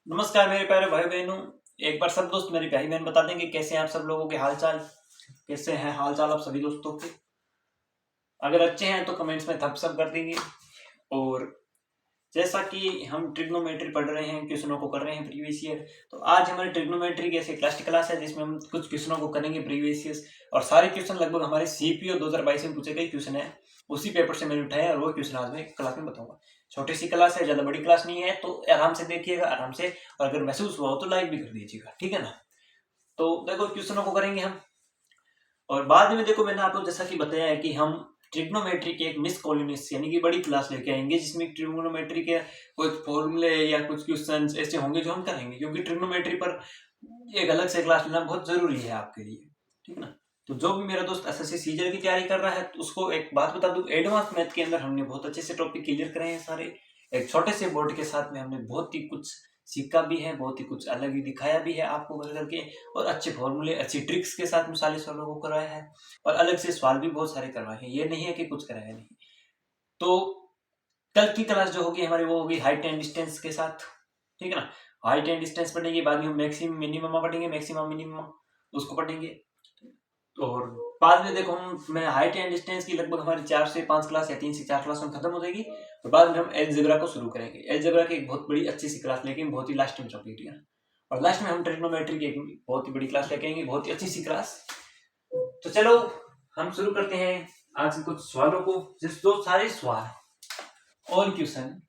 नमस्कार मेरे प्यारे भाई बहनों। एक बार सब दोस्त मेरे भाई बहन बता देंगे कैसे हैं आप सब लोगों के हाल चाल, कैसे हैं हाल चाल आप सभी दोस्तों के। अगर अच्छे हैं तो कमेंट्स में थम्स अप कर देंगे। और जैसा कि हम ट्रिग्नोमेट्री पढ़ रहे हैं, क्वेश्चनों को कर रहे हैं प्रीवियस ईयर, तो आज हमारे ट्रिग्नोमेट्री की ऐसी लास्ट क्लास है जिसमें हम कुछ क्वेश्चनों को करेंगे प्रीवियस ईयर। और सारे क्वेश्चन लगभग हमारे सीपीओ 2022 में पूछे गए क्वेश्चन है, उसी पेपर से मैंने उठाया और वो क्वेश्चन आज मैं क्लास में बताऊंगा। छोटी सी क्लास है, ज्यादा बड़ी क्लास नहीं है, तो आराम से देखिएगा आराम से। और अगर महसूस हुआ हो तो लाइक भी कर दीजिएगा, ठीक है ना। तो देखो क्वेश्चनों को करेंगे हम। और बाद में देखो मैंने आपको जैसा कि बताया है कि हम ट्रिग्नोमेट्री के एक मिस कॉलोनिस यानी कि बड़ी क्लास लेके आएंगे जिसमें ट्रिग्नोमेट्री के कुछ फॉर्मूले या कुछ क्वेश्चंस ऐसे होंगे जो हम करेंगे, क्योंकि ट्रिग्नोमेट्री पर एक अलग से क्लास लेना बहुत जरूरी है आपके लिए, ठीक है ना। तो जो भी मेरा दोस्त एसएससी सीजर की तैयारी कर रहा है तो उसको एक बात बता दूं, एडवांस मैथ के अंदर हमने बहुत अच्छे से टॉपिक क्लियर करे हैं सारे। एक छोटे से बोर्ड के साथ में हमने बहुत ही कुछ सीखा भी है, बहुत ही कुछ अलग ही दिखाया भी है आपको कर करके। और अच्छे फॉर्मूले अच्छी ट्रिक्स के साथ में 40 सवालों को कराया है। और अलग से सवाल भी बहुत सारे करवाए हैं, ये नहीं है कि कुछ कराया नहीं। तो कल की क्लास जो होगी हमारी वो होगी हाइट एंड डिस्टेंस के साथ, ठीक है ना। हाइट एंड डिस्टेंस पढ़ेंगे, बाद में हम मैक्सिमम मिनिमम पढ़ेंगे, मैक्सिमम मिनिमम उसको पढ़ेंगे। और बाद में देखो मैं हाइट एंड डिस्टेंस की लगभग हमारी 4 से 5 क्लास या 3 से 4 क्लास में खत्म हो जाएगी। और बाद में हम अलजेब्रा को शुरू करेंगे। अलजेब्रा की एक बहुत बड़ी अच्छी सी क्लास लेके बहुत ही लास्ट में टॉपिक, ठीक है। और लास्ट में हम ट्रिग्नोमेट्री की एक बहुत ही बड़ी क्लास लेके आएंगे, बहुत ही अच्छी सी क्लास। तो चलो हम शुरू करते हैं आज कुछ सवालों को, जिस दो सारे सवाल और क्वेश्चन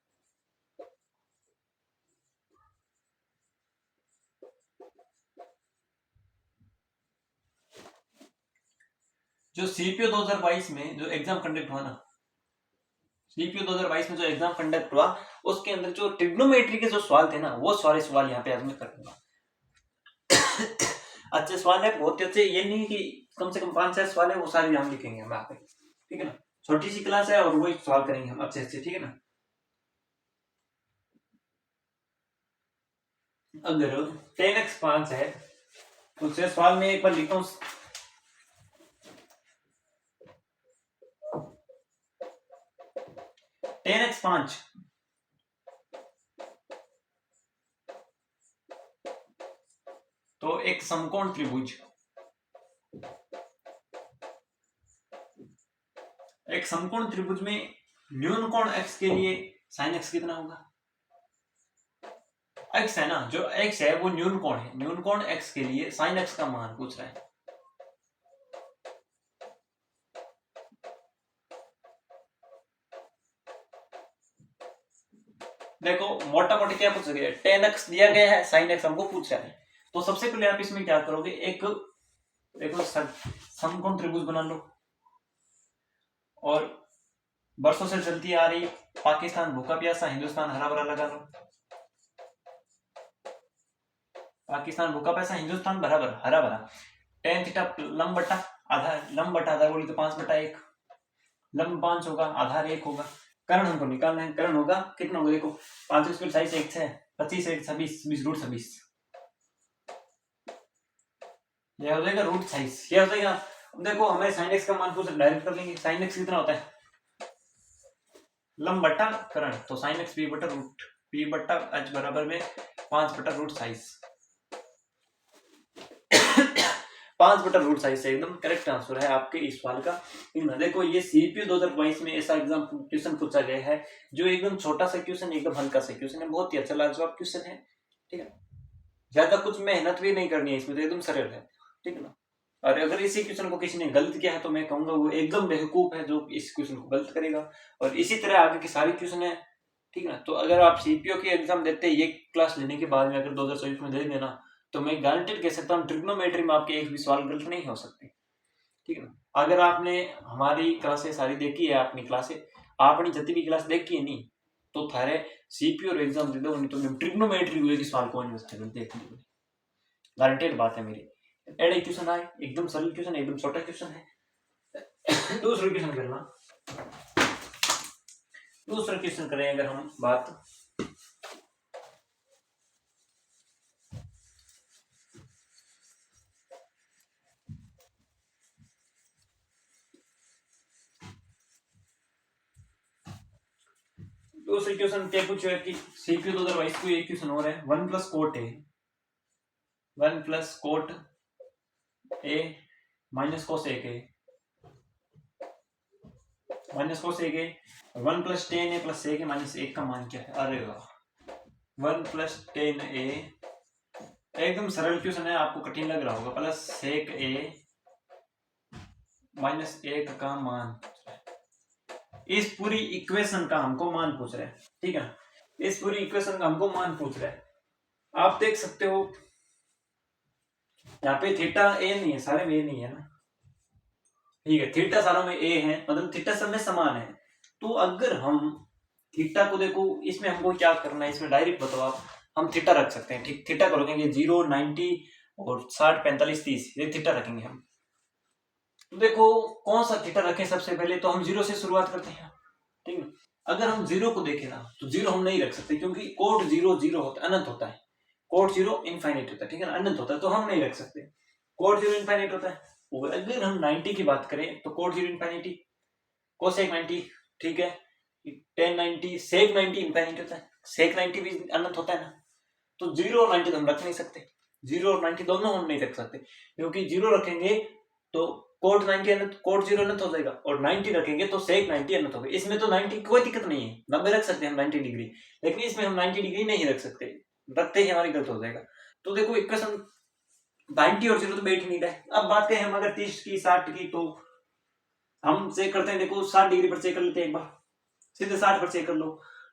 जो सीपीओ 2022 में जो एग्जाम कंडक्ट हुआ ना, सीपीओ 2022 में जो एग्जाम कंडक्ट हुआ उसके अंदर जो ट्रिग्नोमेट्री के जो सवाल थे ना, वो सारे सवाल यहाँ पे आज मैं करूंगा। अच्छे सवाल है, बहुत अच्छे, ये नहीं कि कम से कम 5-6 सवाल है वो सारे हम लिखेंगे हम यहाँ पे, ठीक है ना। छोटी सी क्लास है और वही सवाल करेंगे हम अच्छे से, ठीक है ना। अगर 10x5 है तो उसे सवाल में एक बार लिखता हूँ। 10x5 तो एक समकोण त्रिभुज, एक समकोण त्रिभुज में न्यून कोण x के लिए sin x कितना होगा। x है ना, जो x है वो न्यून कोण है, न्यून कोण x के लिए sin x का मान पूछ रहा है। देखो मोटा मोटी क्या पूछ गया, 10x दिया गया है, sin x हमको पूछ रहा है। तो सबसे पहले आप इसमें क्या करोगे, एक देखो समकोण त्रिभुज बना लो। और बरसों से चलती आ रही पाकिस्तान भूखा प्यासा हिंदुस्तान हरा भरा लगा लो। पाकिस्तान भूखा प्यासा हिंदुस्तान हरा भरा। टेन थीटा लंब बटा आधार, लंब बटा आधार बोली तो 5/1, लंब 5 होगा, आधार 1 होगा। कर्ण हमको निकालना है, कर्ण होगा कितना होगा, देखो 5 स्क्वायर 26 1 6 25 1 26 26 यह हो जाएगा √26, यह हो जाएगा। अब देखो हमें sin x का मान पूछ डायरेक्ट कर लेंगे। sin x कितना होता है, लंब बटा कर्ण, तो sin x p बटा h बराबर में 5/√26। 5/√26 से एकदम करेक्ट आंसर है आपके इस सवाल का। देखो ये सीपीयू 2022 में ऐसा एग्जाम क्वेश्चन पूछा गया है जो एकदम छोटा सा क्वेश्चन, एकदम हल्का सा क्वेश्चन है, बहुत ही अच्छा लाजवाब क्वेश्चन है, ठीक है। ज्यादा कुछ मेहनत भी नहीं करनी है इसमें, तो एकदम सरल है, ठीक है ना। और अगर इसी क्वेश्चन को किसी ने गलत किया है तो मैं कहूंगा वो एकदम बेवकूफ है जो इस क्वेश्चन को गलत करेगा। और इसी तरह आगे की सारी क्वेश्चन है, ठीक है ना। तो अगर आप सीपीओ की एग्जाम देते ये क्लास लेने के बाद में अगर 2024 में दे देना, तो मैं गारंटेड कह सकता हूँ ट्रिग्नोमेट्री में आपके एक भी सवाल गलत नहीं हो सकते, ठीक है ना। अगर आपने हमारी क्लासें सारी देखी है, अपनी क्लासें आपने जितनी भी क्लास देखी है नहीं, तो थारे सीपीओ और एग्जाम दे दो, नहीं तो ट्रिग्नोमेट्री हुए सवाल कौन में देख लीजिए, गारंटेड बात है मेरी। एड क्वेश्चन आए, एकदम सरल क्वेश्चन, एकदम छोटा क्वेश्चन है। दूसरा क्वेश्चन करना, दूसरा क्वेश्चन करें अगर हम बात, दूसरी क्वेश्चन क्या पूछो है कि सीक्यू तो अदरवाइज कोई एक क्वेश्चन और है 1 plus cot A 1 plus cot A minus cosec A minus cosec A 1 plus tan A plus sec A minus 1 का मान क्या है? अरे वाह 1 प्लस टेन ए एकदम सरल क्वेश्चन है, आपको कठिन लग रहा होगा। प्लस सेक ए माइनस 1 का मान, इस पूरी इक्वेशन का हमको मान पूछ रहे हैं, ठीक है। इस पूरी इक्वेशन का हमको मान पूछ रहे हैं। आप देख सकते हो यहाँ पे थीटा ए नहीं है, सारे में ए नहीं है ना, ठीक है। थीटा सारों में ए है, मतलब थीटा सब में समान है। तो अगर हम थीटा को देखो, इसमें हमको क्या करना है, इसमें डायरेक्ट बताओ आप। हम थीटा रख सकते हैं, ठीक। थीटा को रखेंगे 0, 90 और 60, 45, 30, ये थीटा रखेंगे हम। तो देखो कौन सा थीटा रखें सबसे पहले, तो हम 0 से शुरुआत करते हैं, ठीक है। अगर हम 0 को देखें ना, तो 0 हम नहीं रख सकते, क्योंकि कोड 0 0 होता है, अनंत होता है। कोड 0 इनफाइनाइट होता है, ठीक है ना, अनंत होता है, तो हम नहीं रख सकते। कोड 0 इनफाइनाइट होता है। और अगर हम 90 की बात करें तो कोड 0 इनफाइनिटी, कोसेक 90, ठीक है, tan 90, सेक 90 इनफाइनाइट होता है, सेक 90 भी अनंत होता है ना। तो 0 और 90 तो हम रख नहीं सकते, 0 और 90 दोनों हम नहीं रख सकते, क्योंकि 0 रखेंगे तो कोड 90 अनंत, कोड 0 अनंत हो जाएगा, और 90 रखेंगे तो सेक 90 अनंत होगा। इसमें तो 90 कोई दिक्कत नहीं है, 90 रख सकते हैं हम 90 डिग्री, लेकिन इसमें हम 90 डिग्री नहीं रख सकते, रखते ही हमारी गलत हो जाएगा। तो देखो इक्वेशन 90 और 0 तो बैठ ही नहीं रहा है। अब बात करें हम अगर 30 की 60 की, तो हम चेक करते हैं, देखो 60 डिग्री पर चेक कर लेते हैं एक बार, सीधे 60 पर चेक कर लो,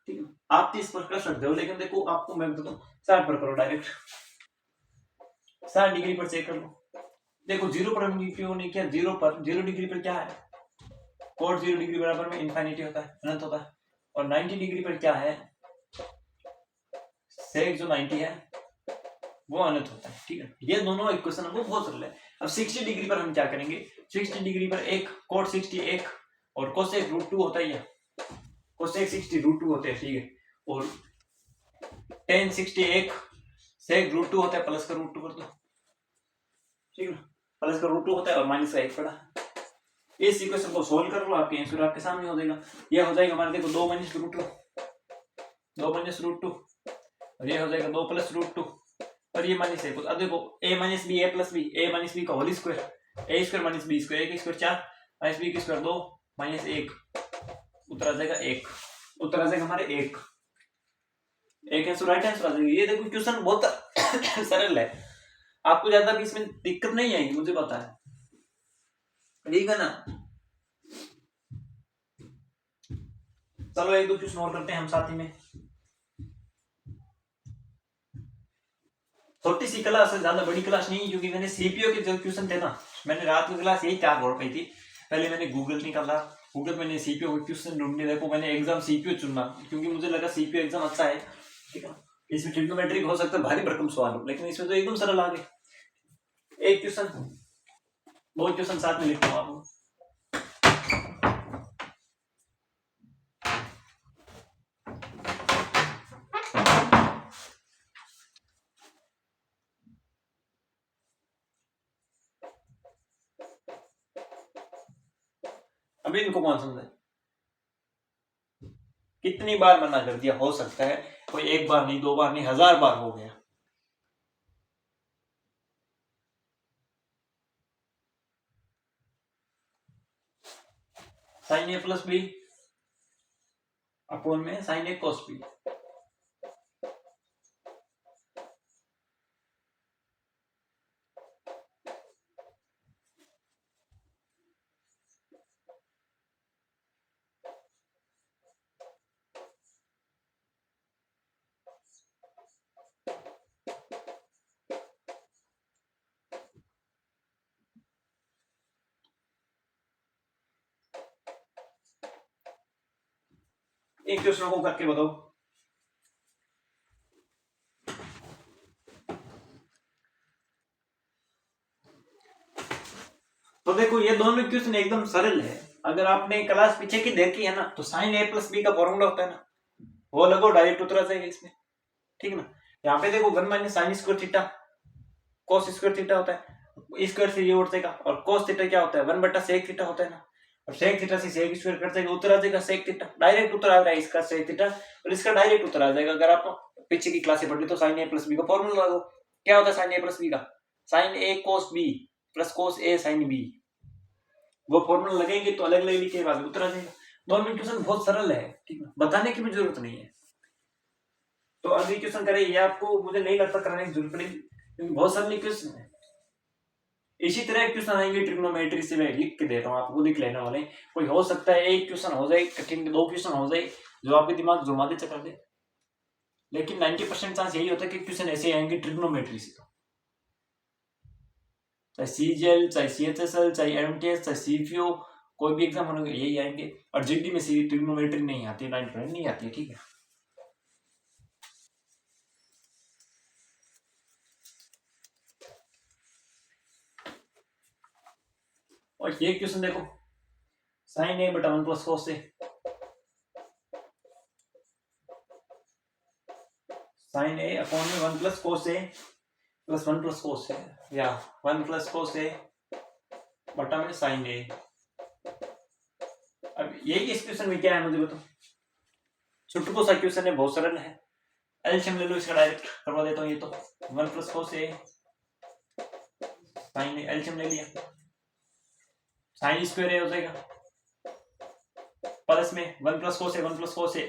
ठीक है। आप 30 पर कर सकते हो, लेकिन देखो आपको मैं बताता हूँ 60 पर करो, डायरेक्ट 60 डिग्री पर चेक कर लो। देखो 0 पर हमने क्यों नहीं किया, 0 डिग्री पर क्या है, कोड 0 डिग्री बराबर में इनफाइनिटी होता है, अनंत होता है। और 90 डिग्री पर क्या है, सेक जो 90 है वो अनंत होता है, ठीक है। ये दोनों इक्वेशन हमको बहुत सरल है। अब 60 डिग्री पर हम क्या करेंगे, 60 डिग्री पर एक कोड 60 एक और कोसेक √2 होता है, कोसेक 60 √2 होते हैं, ठीक है। और tan 60 एक सेक √2 होता है, प्लस का √2 कर दो, ठीक है, प्लस का √2 होता है और माइनस का 1 पड़ा। इस इक्वेशन को सोल्व कर लो, आपके आंसर आपके सामने हो जाएगा। ये हो जाएगा हमारे, देखो 2 - √2, 2 - √2, और ये हो जाएगा 2 + √2, और ये माइनस 1। अब देखो a - b a + b, a - b का whole square, a square - b square, 1 square 4, - b square 2, -1, उत्तर आ जाएगा 1, उत्तर आ जाएगा हमारे 1 आंसर, राइट आंसर आ जाएगा। ये देखो क्वेश्चन बहुत सरल है, आपको ज्यादा भी इसमें दिक्कत नहीं आएगी, मुझे पता है, ठीक है ना। चलो 1-2 क्वेश्चन और करते हैं हम साथ ही में। छोटी सी क्लास है, ज्यादा बड़ी क्लास नहीं, क्योंकि मैंने सीपीओ के जो क्वेश्चन थे ना, मैंने रात की क्लास यही 4 बोल पाई थी। पहले मैंने गूगल निकाला, गूगल मैंने सीपीओ के क्वेश्चन ढूंढने, देखो मैंने एग्जाम सीपीओ चुना, क्योंकि मुझे लगा सीपीओ एग्जाम अच्छा है, ठीक है। इसमें ट्रिग्नोमेट्रिक हो सकता है भारी भरकम सवाल हो, लेकिन इसमें तो एकदम सरल आ गए। एक क्वेश्चन, 2 क्वेश्चन साथ में लिखता हूँ आपको। अभी इनको कौन समझे, कितनी बार मना कर दिया, हो सकता है कोई 1 बार नहीं, 2 बार नहीं, 1000 बार हो गया। sin a + b अपॉन में sin a cos b, एक क्वेश्चन को करके बताओ। तो देखो ये दोनों क्वेश्चन एकदम सरल है, अगर आपने क्लास पीछे की देखी है ना, तो sin a + b का फॉर्मूला होता है ना, वो लगो, डायरेक्ट उत्तर आ जाएगा इसमें, ठीक है ना। यहाँ पे देखो 1 - sin square theta cos square theta होता है, स्क्वायर से ये उठ जाएगा, और cos थीटा क्या होता है, 1/sec थीटा होता है ना। अब sec थीटा से sec स्क्वायर कट जाएगा, उत्तर आ जाएगा sec थीटा, डायरेक्ट उत्तर आ रहा है इसका sec थीटा, और इसका डायरेक्ट उत्तर आ जाएगा। अगर आप पीछे की क्लासें पढ़ ली तो sin a प्लस b का फॉर्मूला लगा दो। क्या होता है sin a प्लस b का? sin a cos b plus cos a sin b। वो फॉर्मूला लगेंगे तो अलग अलग लिखे बाद उत्तर आ जाएगा। नॉर्मल क्वेश्चन बहुत सरल है, ठीक है, बताने की भी जरूरत नहीं है। तो अगली क्वेश्चन करें, ये आपको मुझे नहीं लगता कराने की जरूरत पड़ेगी क्योंकि बहुत सरल क्वेश्चन है। इसी तरह क्वेश्चन आएंगे ट्रिग्नोमेट्री से, मैं लिख के दे रहा हूँ आपको, लिख लेने वाले। कोई हो सकता है एक क्वेश्चन हो जाए कठिन, दो क्वेश्चन हो जाए जो आपके दिमाग घुमा दे चक्कर दे, लेकिन 90% चांस यही होता है कि क्वेश्चन ऐसे आएंगे ट्रिग्नोमेट्री से। चाहे सीजीएल, चाहे सीएचएसएल, चाहे एमटीएस, चाहे सीपीओ, कोई भी एग्जाम होने यही आएंगे। और जीडी में से ट्रिग्नोमेट्री नहीं आती, 9% नहीं आती है, ठीक है। और ये क्वेश्चन देखो, साइन ए बटा 1 प्लस कोस ए, साइन ए अपॉन में 1 प्लस कोस ए प्लस 1 प्लस कोस ए, या 1 प्लस कोस ए बटा में साइन ए। अब यही इस क्वेश्चन में क्या है मुझे बताओ, छुटकू सा क्वेश्चन है, बहुत सरल है। एलसीएम ले लो इसका, डायरेक्ट करवा देता हूँ। ये तो 1 प्लस कोस ए साइन ए, एलसीएम ले लिया, साइन स्क्वायर ए हो जाएगा प्लस में 1 प्लस कोस ए, 1 प्लस कोस ए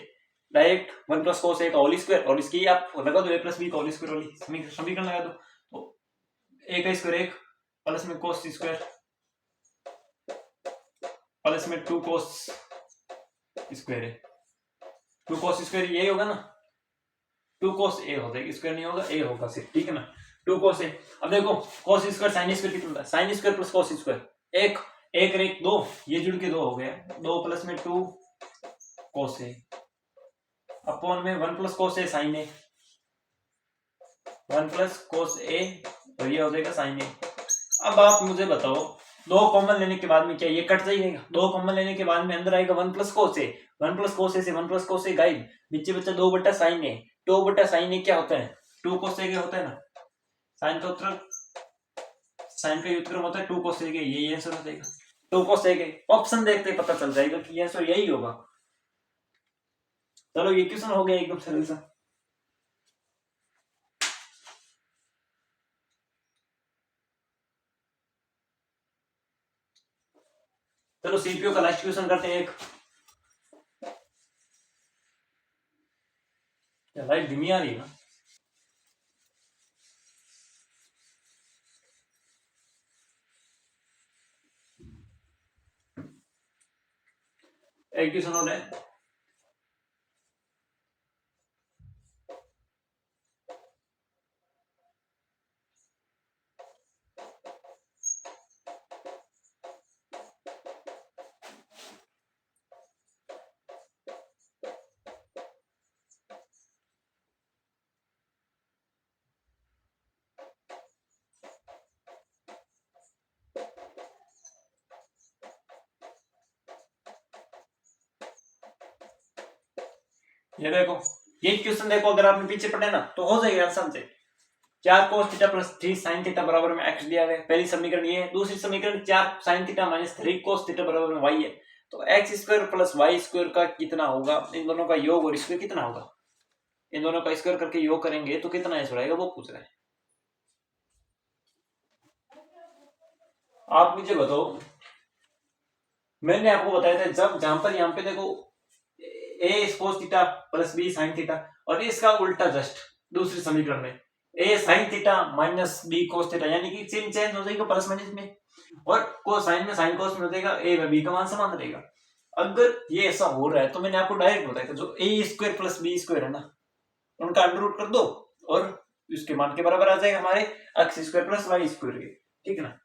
डायरेक्ट 1 प्लस कोस ए का होल स्क्वायर, और इसकी आप लगा दो a प्लस बी का होल स्क्वायर वाली समीकरण लगा दो, तो a का स्क्वायर 1 प्लस में कोस स्क्वायर प्लस में 2 कोस स्क्वायर है, 2 कोस स्क्वायर यही होगा ना, 2 कोस a हो जाएगा, स्क्वायर नहीं होगा, a होगा सिर्फ, ठीक है ना, 2 कोस a। अब देखो कोस स्क्वायर साइन स्क्वायर कितना होता है, sine square plus cos square 1 1 और 1 2, ये जुड़ के 2 हो गया, 2 प्लस में 2 कोस a अपॉन में 1 प्लस कोस ए साइन ए, 1 प्लस कोस ए, और ये हो जाएगा साइन ए। अब आप मुझे बताओ, 2 कॉमन लेने के बाद में क्या ये कट जाएगा? 2 कॉमन लेने के बाद में अंदर आएगा 1 प्लस कोस ए, 1 प्लस कोस ए से 1 प्लस कोस ए गायब, नीचे बचा 2 बटा साइन ए। 2 बटा साइन ए क्या होता है? 2 कोस ए होता है ना, साइन का उत्तर, साइन का व्युत्क्रम होता है 2 कोस ए, ये आंसर हो जाएगा 2 कोस ए। ऑप्शन देखते ही पता चल जाएगा कि आंसर यही होगा। चलो ये क्वेश्चन हो गया एकदम सरल सा। चलो सीपीयू का लास्ट क्वेश्चन करते हैं। एक लाइट धीमी आ रही है ना, एक क्वेश्चन हो रहा है, ये देखो ये क्वेश्चन देखो, अगर आपने पीछे पढ़े ना तो हो जाएगा आसान से। 4 cos theta plus 3 sin theta बराबर में x दिया गया, पहली समीकरण ये है। दूसरी समीकरण 4 sin theta minus 3 cos theta बराबर में y है, तो x square plus y square का कितना होगा, इन दोनों का योग और स्क्वायर कितना होगा, इन दोनों का स्क्वायर करके योग करेंगे तो कितना आंसर आएगा वो पूछ रहा है। आप मुझे बताओ, मैंने आपको बताया था जब जहां पर यहाँ पे देखो a cos theta plus b sin theta, और इसका उल्टा जस्ट दूसरी समीकरण में a sin theta minus b cos theta, यानी कि चिन्ह चेंज हो जाएगा प्लस माइनस में, और कोसाइन में साइन कोस में हो जाएगा, a व b का मान समान रहेगा। अगर ये ऐसा हो रहा है तो मैंने आपको डायरेक्ट बताया था, जो a square plus b square है ना, उनका अंडर रूट कर दो और इसके मान के बराबर आ जाएगा हमारे x square plus y square के, ठीक है ना,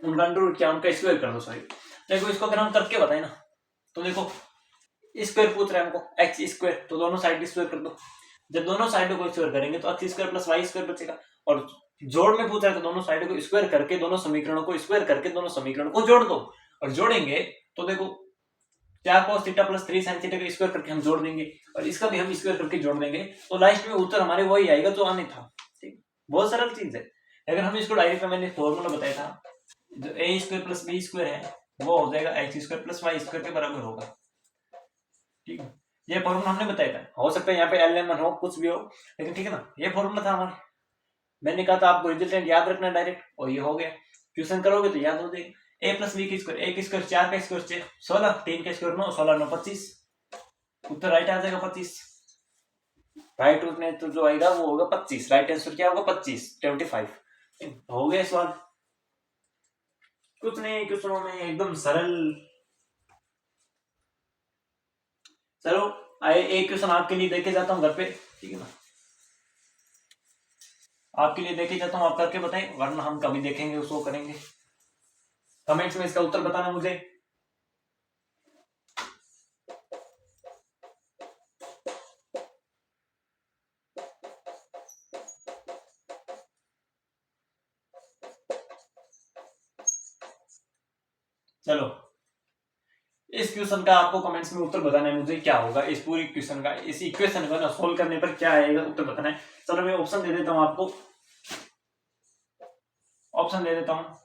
उनका अंडर रूट क्या, उनका स्क्वायर कर दो सॉरी। देखो इसको अगर हम करके बताए ना, तो देखो स्क्वायर पूछ रहा है हमको एक्स स्क्वायर, तो दोनों साइड स्क्वायर कर दो। जब दोनों साइडों को स्क्वायर करेंगे तो x square plus y square बचेगा, और जोड़ में पूछ रहा है तो दोनों साइडों को स्क्वायर करके, दोनों समीकरणों को स्क्वायर करके दोनों समीकरणों को जोड़ दो, और जोड़ेंगे तो देखो 4 cos theta plus 3 sin theta का स्क्वायर करके हम जोड़ देंगे, और इसका भी हम स्क्वायर करके जोड़ देंगे, तो लास्ट में उत्तर हमारे वही आएगा जो आने था। ठीक, बहुत सरल चीज है। अगर हम इसको डायरेक्ट, मैंने फॉर्मूला बताया था, जो a square plus b square है वो हो जाएगा x square plus y square के बराबर होगा। ठीक है, ये फॉर्मूला हमने बताया था। हो सकता है यहाँ पे एल एम हो, कुछ भी हो, लेकिन ठीक है ना, ये फॉर्मूला था हमारे। मैंने कहा था आपको रिजल्टेंट याद रखना डायरेक्ट, और ये हो गया। क्वेश्चन करोगे तो याद हो जाएगा। ए प्लस बी की स्क्वायर, ए की स्क्वायर 4 का स्क्वायर 16, 3 का स्क्वायर 9, 16 9 25, उत्तर राइट आ जाएगा 25। राइट में तो जो आएगा वो होगा 25, राइट आंसर क्या होगा 25, 25। हो गया सवाल। कुछ नहीं, क्वेश्चनों में एकदम सरल। चलो एक क्वेश्चन आपके लिए देखे जाता हूँ घर पे, ठीक है ना, आपके लिए देखे जाता हूँ, आप करके बताएं, वरना हम कभी देखेंगे उसको करेंगे। कमेंट्स में इसका उत्तर बताना मुझे। चलो इस क्वेश्चन का आपको कमेंट्स में उत्तर बताना है मुझे, क्या होगा इस पूरी क्वेश्चन का, इस इक्वेशन को ना सोल्व करने पर क्या आएगा उत्तर बताना है। चलो मैं ऑप्शन दे देता हूँ आपको, ऑप्शन दे देता हूँ।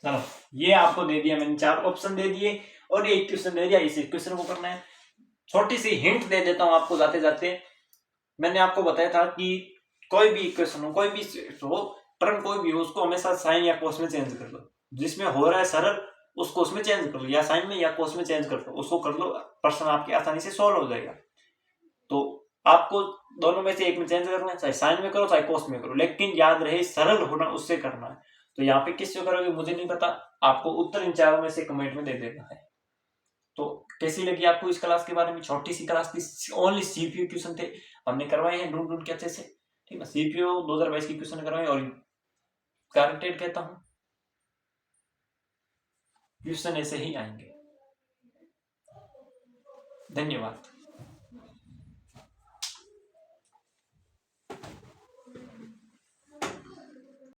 चलो ये आपको दे दिया मैंने, 4 ऑप्शन दे दिए और एक क्वेश्चन दे दिया, इस क्वेश्चन को करना है। छोटी सी हिंट दे देता हूँ आपको जाते जाते। मैंने आपको बताया था कि कोई भी इक्वेशन हो, कोई भी हो, टर्म कोई भी हो, उसको हमेशा साइन या कोस में चेंज कर लो। जिसमें हो रहा है सरल उसको उसमें चेंज कर लो, या साइन में या कोस में चेंज कर लो, उसको कर लो, प्रश्न आपके आसानी से सॉल्व हो जाएगा। तो आपको दोनों में से एक में चेंज करना है, चाहे साइन में करो चाहे कोस में करो, लेकिन याद रहे सरल होना उससे करना है। तो यहाँ पे किससे करोगे मुझे नहीं पता, आपको उत्तर इन चारों में से कमेंट में दे देना है। तो कैसी लगी आपको इस क्लास के बारे में? छोटी सी क्लास थी, ओनली सीपीयू क्वेश्चन थे, हमने करवाए हैं ढूंढ ढूंढ के अच्छे से, ठीक है। सीपीयू 2022 की क्वेश्चन करवाए और गारंटेड कहता हूँ क्वेश्चन ऐसे ही आएंगे। धन्यवाद।